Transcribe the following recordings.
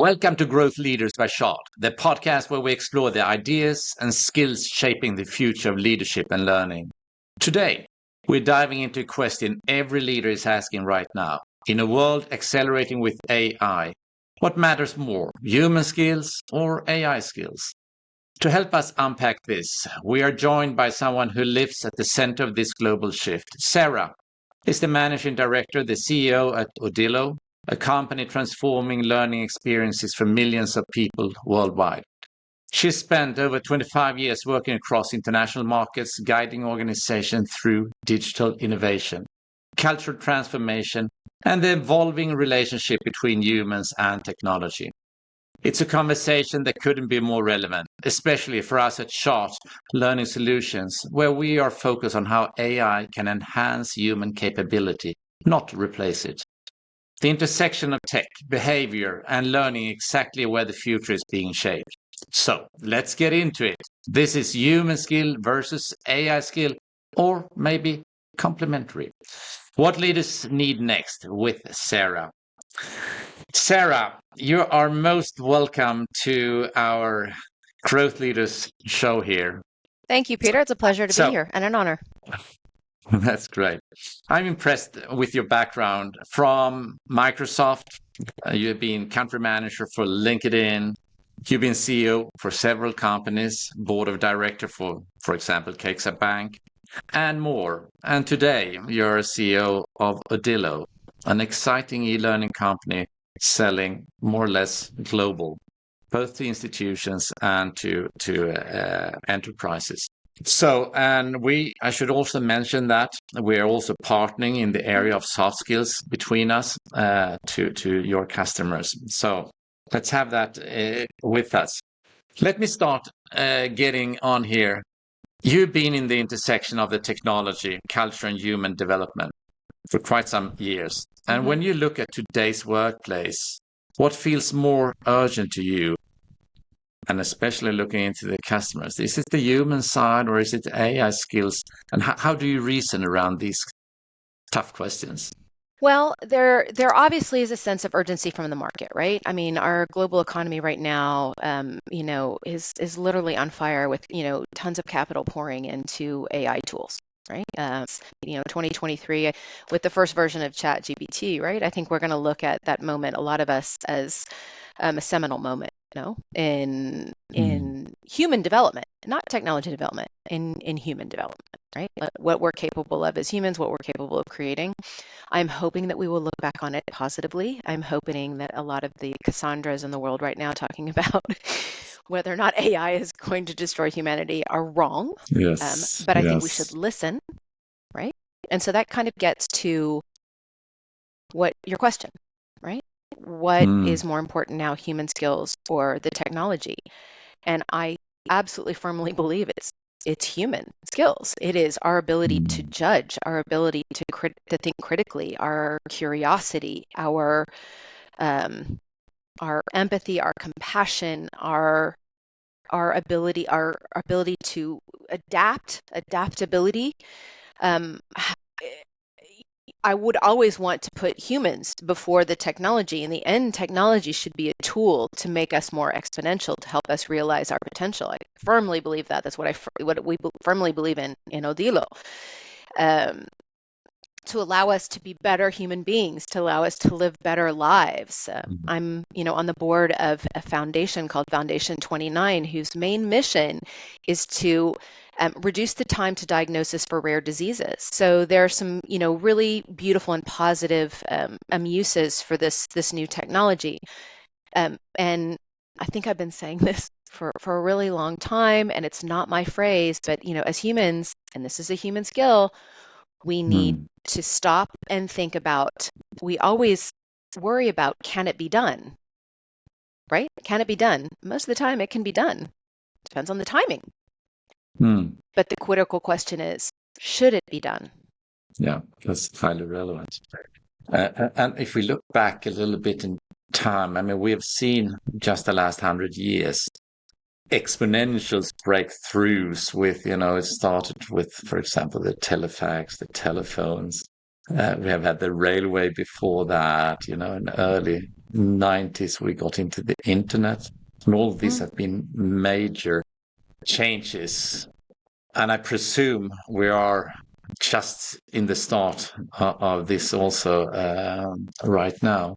Welcome to Growth Leaders by Shard, the podcast where we explore the ideas and skills shaping the future of leadership and learning. Today, we're diving into a question every leader is asking right now. In a world accelerating with AI, what matters more, human skills or AI skills? To help us unpack this, we are joined by someone who lives at the center of this global shift. Sarah is the managing director, the CEO at Odillo, a company transforming learning experiences for millions of people worldwide. She spent over 25 years working across international markets, guiding organizations through digital innovation, cultural transformation, and the evolving relationship between humans and technology. It's a conversation that couldn't be more relevant, especially for us at Chart Learning Solutions, where we are focused on how AI can enhance human capability, not replace it. The intersection of tech, behavior, and learning exactly where the future is being shaped. So let's get into it. This is human skill versus AI skill, or maybe complementary. What leaders need next with Sarah. Sarah, you are most welcome to our Growth Leaders show here. Thank you, Peter. It's a pleasure to be here and an honor. That's great. I'm impressed with your background from Microsoft. You've been country manager for LinkedIn. You've been CEO for several companies, board of director for example, Cakesa Bank, and more. And today, you're CEO of Odillo, an exciting e-learning company selling more or less global, both to institutions and to enterprises. So, and I should also mention that we are also partnering in the area of soft skills between us to your customers. So let's have that with us. Let me start getting on here. You've been in the intersection of the technology, culture, and human development for quite some years. And when you look at today's workplace, what feels more urgent to you? And especially looking into the customers, is it the human side or is it AI skills? And how do you reason around these tough questions? Well, there obviously is a sense of urgency from the market, right? I mean, our global economy right now, is literally on fire with, tons of capital pouring into AI tools, right? 2023 with the first version of ChatGPT, right? I think we're going to look at that moment, a lot of us, as a seminal moment. In human development, not technology development, in human development, right? What we're capable of as humans, what we're capable of creating. I'm hoping that we will look back on it positively. I'm hoping that a lot of the Cassandras in the world right now talking about whether or not AI is going to destroy humanity are wrong. Yes. But I think we should listen, right? And so that kind of gets to what your question, right? What is more important now, human skills or the technology? And I absolutely firmly believe it's human skills. It is our ability to judge, our ability to think critically, our curiosity, our empathy, our compassion, our ability to adaptability. I would always want to put humans before the technology. In the end, technology should be a tool to make us more exponential, to help us realize our potential. I firmly believe that. That's what we firmly believe in Odillo. To allow us to be better human beings, to allow us to live better lives. I'm, on the board of a foundation called Foundation 29, whose main mission is to reduce the time to diagnosis for rare diseases. So there are some, really beautiful and positive uses for this new technology. And I think I've been saying this for a really long time, and it's not my phrase, but, as humans, and this is a human skill, we need to stop and think about, we always worry about, can it be done? Right? Can it be done? Most of the time it can be done. Depends on the timing. But the critical question is, should it be done? Yeah, that's highly relevant. And if we look back a little bit in time, I mean, we have seen just the last 100 years exponential breakthroughs with, it started with, for example, the telefax, the telephones. We have had the railway before that, in early 90s, we got into the internet, and all of these have been major changes. And I presume we are just in the start of this also right now.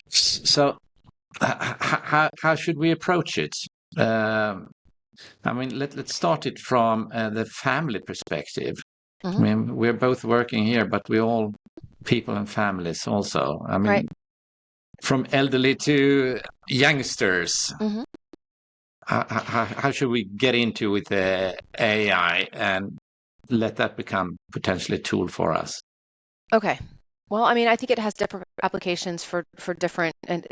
So how should we approach it? I mean, let's start it from the family perspective. I mean, we're both working here, but we're all people and families also. I mean, from elderly to youngsters. How should we get into with the AI and let that become potentially a tool for us? Okay. Well, I mean, I think it has different applications for different, and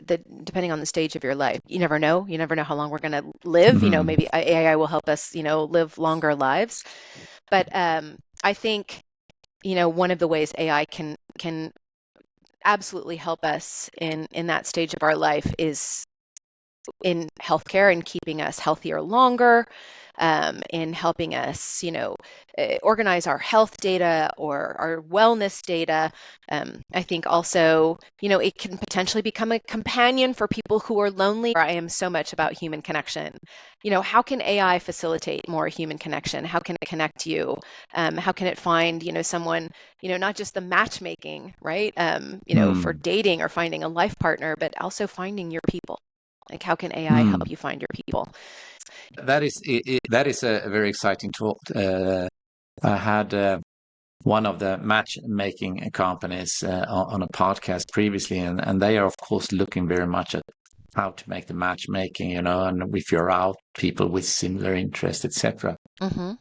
depending on the stage of your life. You never know. You never know how long we're going to live. You know, maybe AI will help us, live longer lives. But I think, one of the ways AI can absolutely help us in that stage of our life is in healthcare and keeping us healthier longer, in helping us, organize our health data or our wellness data. I think also, it can potentially become a companion for people who are lonely. I am so much about human connection. How can AI facilitate more human connection? How can it connect you? How can it find, someone, not just the matchmaking, right? For dating or finding a life partner, but also finding your people. Like, how can AI help you find your people? That is a very exciting talk. I had one of the matchmaking companies on a podcast previously, and they are of course looking very much at how to make the matchmaking, and if you're out, people with similar interests, etc.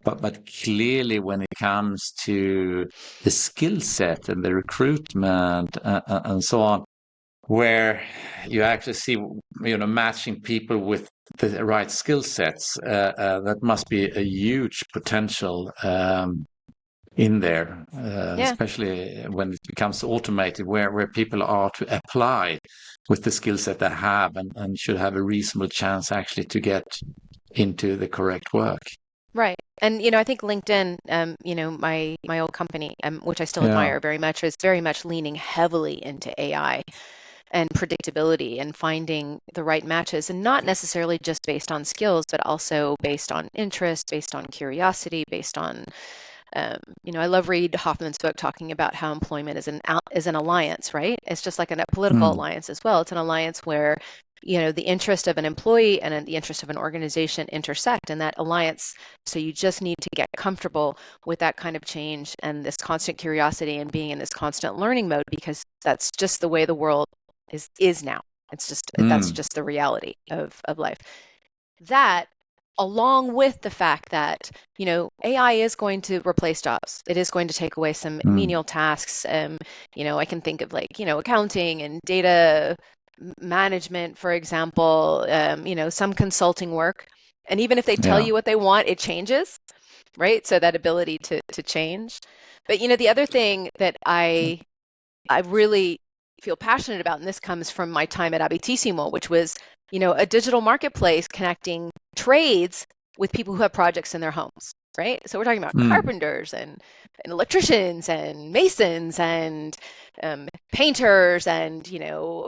But clearly, when it comes to the skill set and the recruitment and so on, where you actually see, matching people with the right skill sets, that must be a huge potential in there, especially when it becomes automated, where people are to apply with the skill set they have and should have a reasonable chance actually to get into the correct work. Right. And, I think LinkedIn, my old company, which I still admire very much, is very much leaning heavily into AI and predictability and finding the right matches, and not necessarily just based on skills, but also based on interest, based on curiosity, based on, I love Reid Hoffman's book talking about how employment is an alliance, right? It's just like a political alliance as well. It's an alliance where, the interest of an employee and the interest of an organization intersect in that alliance. So you just need to get comfortable with that kind of change and this constant curiosity and being in this constant learning mode, because that's just the way the world is now. It's just that's just the reality of life. That, along with the fact that, AI is going to replace jobs. It is going to take away some menial tasks. I can think of accounting and data management, for example, some consulting work. And even if they tell you what they want, it changes, right? So that ability to change. But, the other thing that I really feel passionate about, and this comes from my time at Abitissimo, which was, a digital marketplace connecting trades with people who have projects in their homes, right? So we're talking about carpenters and electricians and masons and painters and,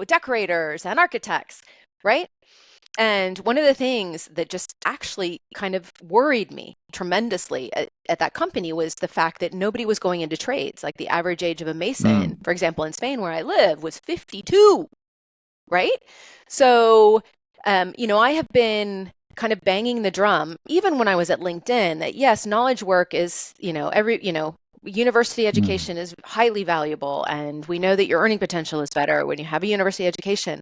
decorators and architects, right? And one of the things that just actually kind of worried me tremendously at that company was the fact that nobody was going into trades. Like, the average age of a mason, for example, in Spain, where I live, was 52, right? So, I have been kind of banging the drum, even when I was at LinkedIn, that yes, knowledge work is, university education is highly valuable, and we know that your earning potential is better when you have a university education.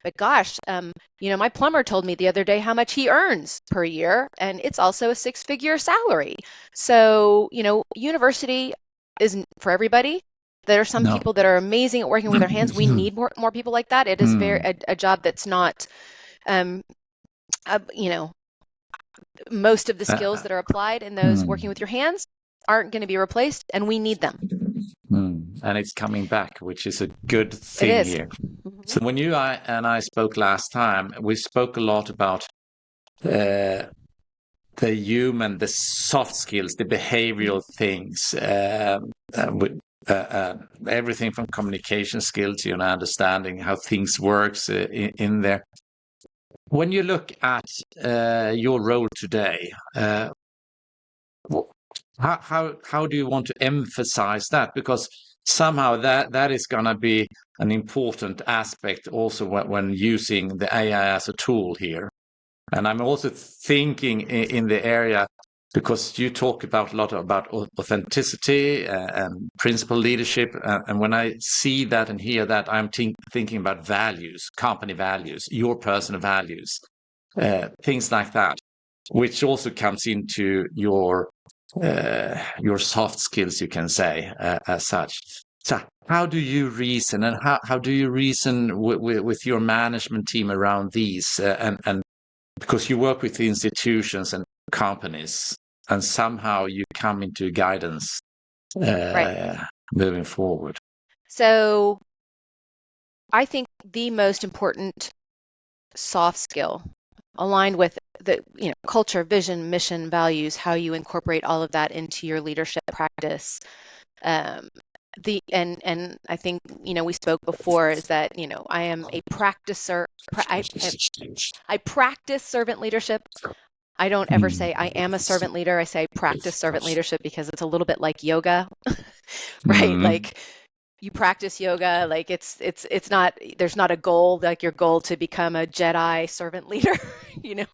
But gosh, my plumber told me the other day how much he earns per year, and it's also a 6-figure salary. So, university isn't for everybody. There are some people that are amazing at working with their hands. We need more people like that. It is a job that's not, most of the skills that are applied in those working with your hands aren't going to be replaced, and we need them. And it's coming back, which is a good thing here. So when you and I spoke last time, we spoke a lot about the human, the soft skills, the behavioral things, everything from communication skills to understanding how things works in there. When you look at your role today, how do you want to emphasize that? Because somehow that is going to be an important aspect also when using the AI as a tool here. And I'm also thinking in the area, because you talk about a lot about authenticity and principle leadership. And when I see that and hear that, I'm thinking about values, company values, your personal values, things like that, which also comes into your soft skills, you can say, as such. So how do you reason, and how do you reason with your management team around these? And because you work with institutions and companies, and somehow you come into guidance Right. moving forward. So I think the most important soft skill, aligned with the culture, vision, mission, values, how you incorporate all of that into your leadership practice. And I think we spoke before, is that I am a practicer. I practice servant leadership. I don't ever say I am a servant leader. I say I practice servant leadership, because it's a little bit like yoga, right? Like, you practice yoga, like it's not, there's not a goal, like your goal to become a Jedi servant leader.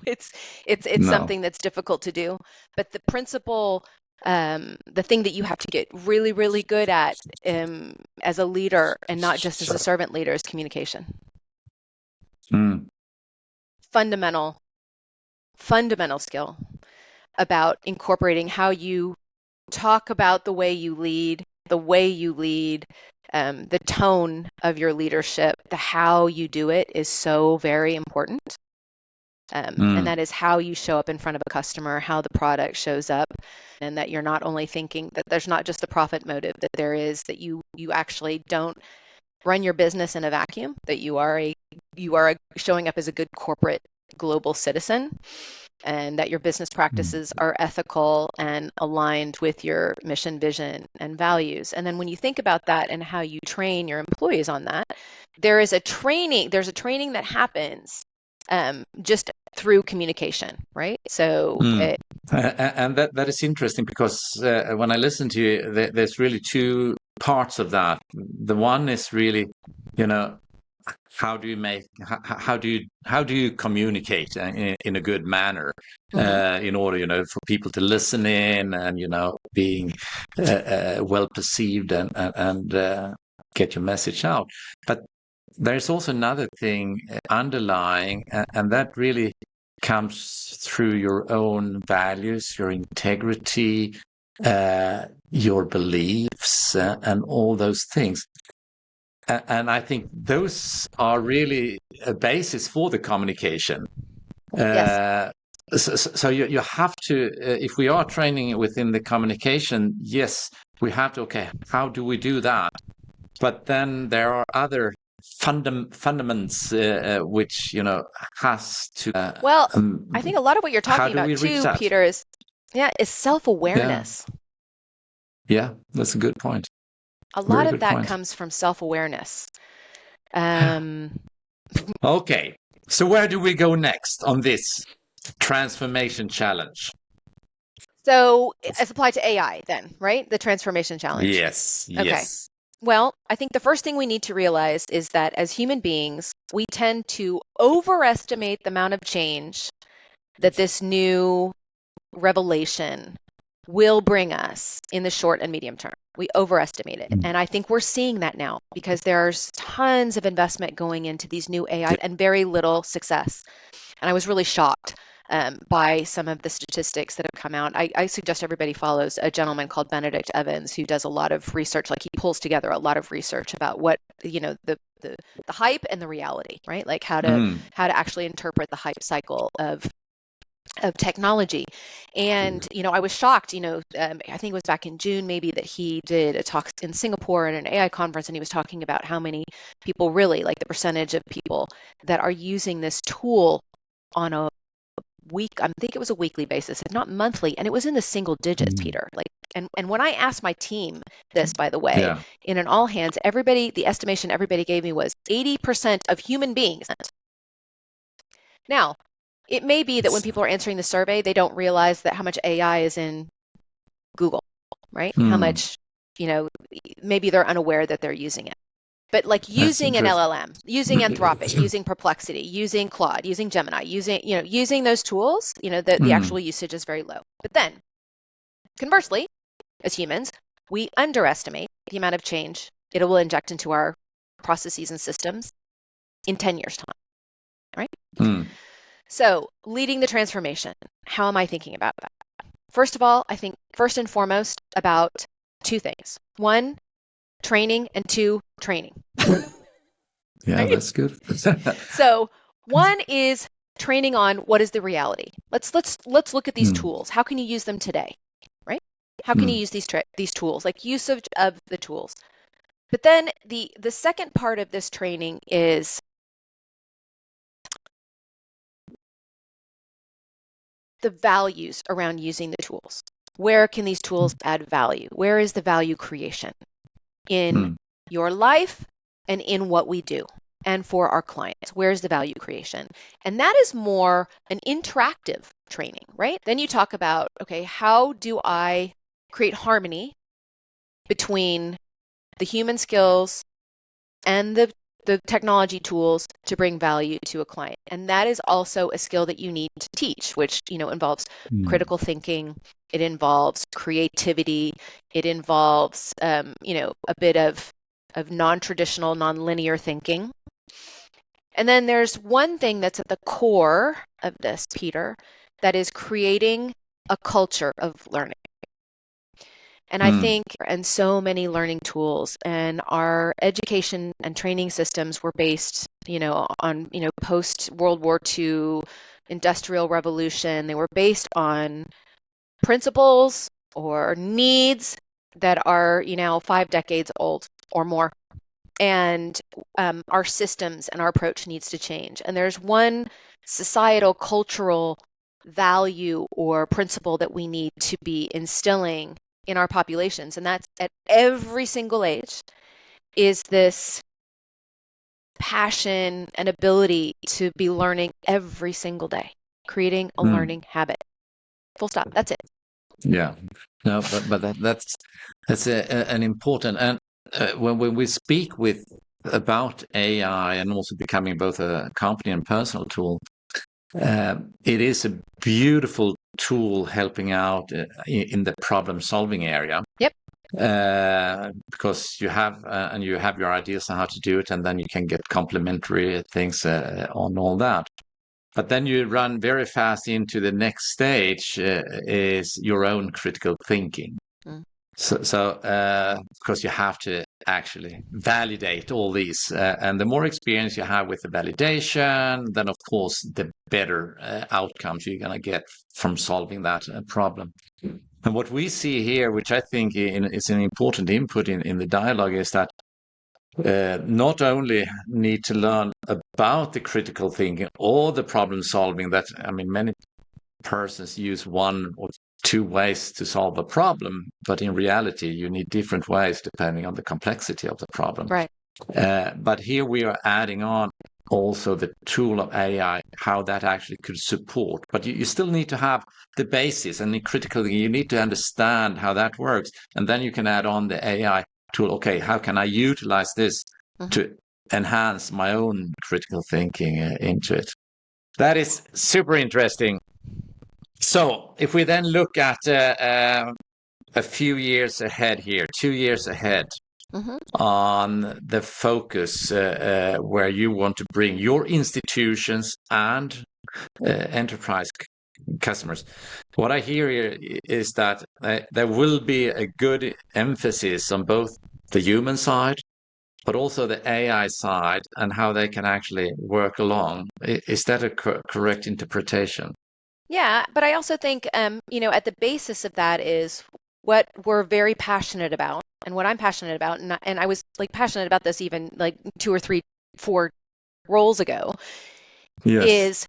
It's No. something that's difficult to do. But the principle, the thing that you have to get really, really good at as a leader, and not just as a servant leader, is communication. Fundamental skill about incorporating how you talk about the way you lead, the tone of your leadership, the how you do it is so very important. And that is how you show up in front of a customer, how the product shows up, and that you're not only thinking that there's not just a profit motive, that there is, that you actually don't run your business in a vacuum, that you are showing up as a good corporate global citizen, and that your business practices are ethical and aligned with your mission, vision, and values. And then when you think about that and how you train your employees on that, there's a training that happens just through communication, right? So and that is interesting, because when I listen to you, there's really two parts of that. The one is really, how do you communicate in a good manner, in order for people to listen in, and being well perceived and get your message out. But there's also another thing underlying, and that really comes through your own values, your integrity, your beliefs, and all those things. And I think those are really a basis for the communication. Yes. So you have to, if we are training within the communication, yes, we have to, okay, how do we do that? But then there are other fundaments which, has to... well, I think a lot of what you're talking about too, Peter, is self-awareness. Yeah, that's a good point. A lot of that comes from self-awareness. Okay, so where do we go next on this transformation challenge? So it's applied to AI then, right? The transformation challenge. Yes. Okay. Well, I think the first thing we need to realize is that as human beings, we tend to overestimate the amount of change that this new revelation will bring us in the short and medium term. We overestimate it. And I think we're seeing that now, because there's tons of investment going into these new AI and very little success. And I was really shocked by some of the statistics that have come out. I suggest everybody follows a gentleman called Benedict Evans, who does a lot of research. Like, he pulls together a lot of research about what, the hype and the reality, right? Like how to actually interpret the hype cycle of technology. And I was shocked. I think it was back in June maybe, that he did a talk in Singapore at an AI conference, and he was talking about how many people, really, like the percentage of people that are using this tool on a I think it was a weekly basis, if not monthly, and it was in the single digits, Peter. Like, and when I asked my team, this, by the way, in an all hands, the estimation everybody gave me was 80% of human beings. Now, it may be that when people are answering the survey, they don't realize that how much AI is in Google, right? How much, maybe they're unaware that they're using it. But like using an LLM, using Anthropic, using Perplexity, using Claude, using Gemini, using those tools, the actual usage is very low. But then, conversely, as humans, we underestimate the amount of change it will inject into our processes and systems in 10 years' time, right? So leading the transformation, how am I thinking about that? First of all, I think first and foremost about two things. One, training, and two, training. Yeah, right? That's good. So one is training on what is the reality. Let's look at these tools. How can you use them today, right? How can you use these tools, like usage of the tools? But then the second part of this training is the values around using the tools. Where can these tools add value? Where is the value creation in your life and in what we do and for our clients? Where's the value creation? And that is more an interactive training, right? Then you talk about, okay, how do I create harmony between the human skills and the technology tools to bring value to a client? And that is also a skill that you need to teach, which involves critical thinking. It involves creativity. It involves a bit of non-traditional, non-linear thinking. And then there's one thing that's at the core of this, Peter, that is creating a culture of learning. And I think, and so many learning tools and our education and training systems were based, on, post World War II, Industrial Revolution. They were based on principles or needs that are, 5 decades old or more. And our systems and our approach needs to change. And there's one societal, cultural value or principle that we need to be instilling in our populations, and that's at every single age, is this passion and ability to be learning every single day, creating a learning habit. Full stop. That's it. Yeah. No, but that's an important, and when we speak about AI and also becoming both a company and personal tool, it is a beautiful tool helping out in the problem solving area. Yep. Because you have your ideas on how to do it, and then you can get complementary things on all that. But then you run very fast into the next stage, is your own critical thinking. So because you have to actually validate all these, and the more experience you have with the validation, then of course the better outcomes you're going to get from solving that problem. And what we see here, which I think is an important input in the dialogue, is that not only need to learn about the critical thinking or the problem solving, that many persons use one or two ways to solve a problem, but in reality you need different ways depending on the complexity of the problem. Right. But here we are adding on also the tool of AI, how that actually could support. But you still need to have the basis, and the critical, you need to understand how that works, and then you can add on the AI tool. Okay, how can I utilize this to enhance my own critical thinking into it? That is super interesting. So if we then look at a few years ahead here, 2 years ahead, on the focus where you want to bring your institutions and enterprise customers, what I hear here is that there will be a good emphasis on both the human side, but also the AI side, and how they can actually work along. Is that a correct interpretation? Yeah, but I also think, at the basis of that is what we're very passionate about, and what I'm passionate about, and I was passionate about this even 2 or 3, 4 roles ago, is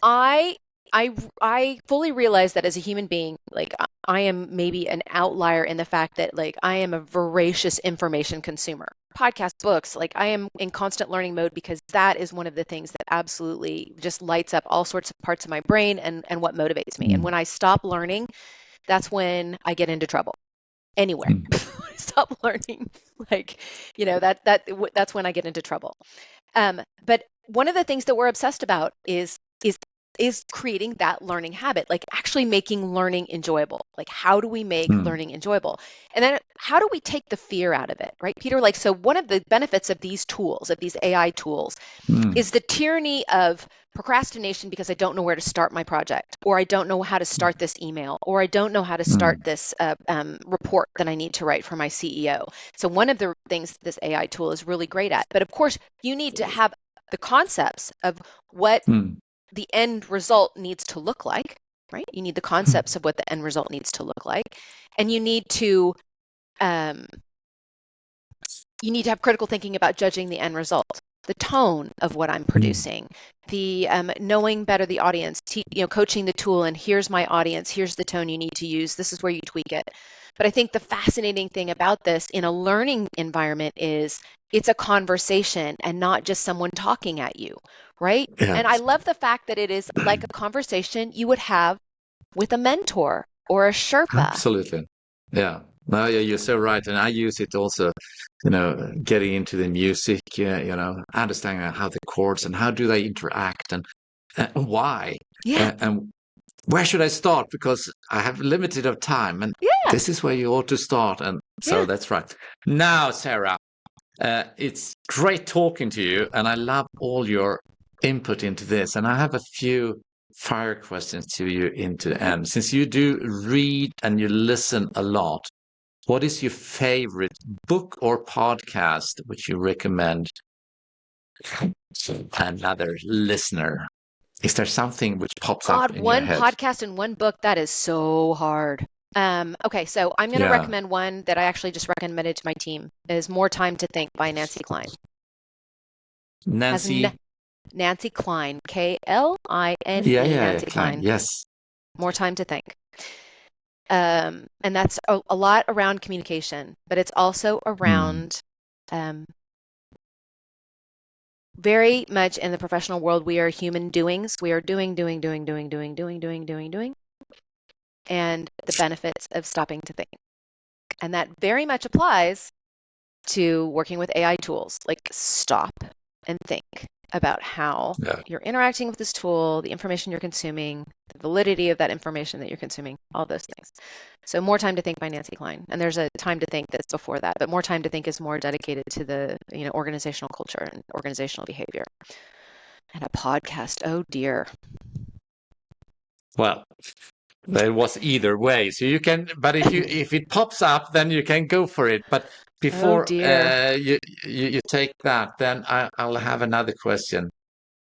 I I fully realize that as a human being, like I am maybe an outlier in the fact that like I am a voracious information consumer. Podcasts, books, like I am in constant learning mode because that is one of the things that absolutely just lights up all sorts of parts of my brain and what motivates me. And when I stop learning, that's when I get into trouble. Anywhere. Stop learning. Like, that's when I get into trouble. But one of the things that we're obsessed about is creating that learning habit, like actually making learning enjoyable. Like, how do we make learning enjoyable? And then how do we take the fear out of it, right, Peter? Like, so one of the benefits of these tools, of these AI tools, is the tyranny of procrastination because I don't know where to start my project, or I don't know how to start this email, or I don't know how to start this report that I need to write for my CEO. So one of the things this AI tool is really great at, but of course you need to have the concepts of what the end result needs to look like, right? You need the concepts of what the end result needs to look like, and you need to have critical thinking about judging the end result, the tone of what I'm producing, the knowing better the audience, coaching the tool, and here's my audience, here's the tone you need to use, this is where you tweak it. But I think the fascinating thing about this in a learning environment is it's a conversation and not just someone talking at you, right? Yeah. And I love the fact that it is like a conversation you would have with a mentor or a Sherpa. Absolutely. Yeah. No, you're so right. And I use it also, getting into the music, understanding how the chords and how do they interact and why. Yeah. And where should I start? Because I have limited of time, and this is where you ought to start. And so that's right. Now, Sarah, it's great talking to you, and I love all your input into this. And I have a few fire questions to you into the end. Since you do read and you listen a lot, what is your favorite book or podcast which you recommend to another listener? Is there something which pops up in your head? One podcast and one book, that is so hard. Okay, so I'm going to recommend one that I actually just recommended to my team. Is More Time to Think by Nancy Klein. Nancy Klein, K-L-I-N-E, Nancy Klein. Yes. More Time to Think. And that's a lot around communication, but it's also around very much in the professional world. We are human doings. We are doing. And the benefits of stopping to think. And that very much applies to working with AI tools. Like, stop and think about how you're interacting with this tool, the information you're consuming, the validity of that information that you're consuming, all those things. So More Time to Think by Nancy Klein. And there's a Time to Think that's before that, but More Time to Think is more dedicated to the organizational culture and organizational behavior. And a podcast, oh dear. Well, there was either way. So you can, but if it pops up, then you can go for it. But before you take that, then I'll have another question.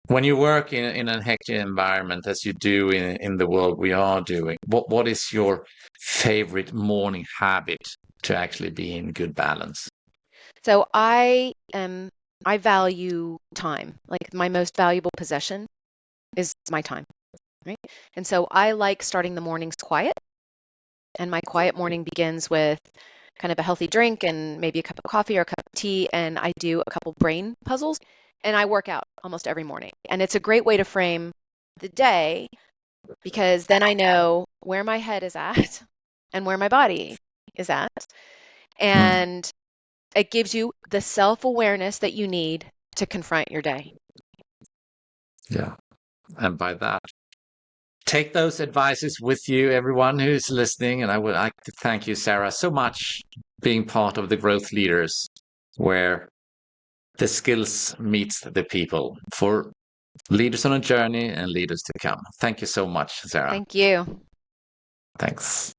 When you work in a hectic environment, as you do in the world we are doing, what is your favorite morning habit to actually be in good balance? So I value time. Like, my most valuable possession is my time, right? And so I like starting the mornings quiet. And my quiet morning begins with kind of a healthy drink and maybe a cup of coffee or a cup of tea, and I do a couple brain puzzles, and I work out almost every morning. And it's a great way to frame the day, because then I know where my head is at and where my body is at. And it gives you the self-awareness that you need to confront your day. Yeah. And by that, take those advices with you, everyone who's listening. And I would like to thank you, Sarah, so much being part of the Growth Leaders, where the skills meets the people, for leaders on a journey and leaders to come. Thank you so much, Sarah. Thank you. Thanks.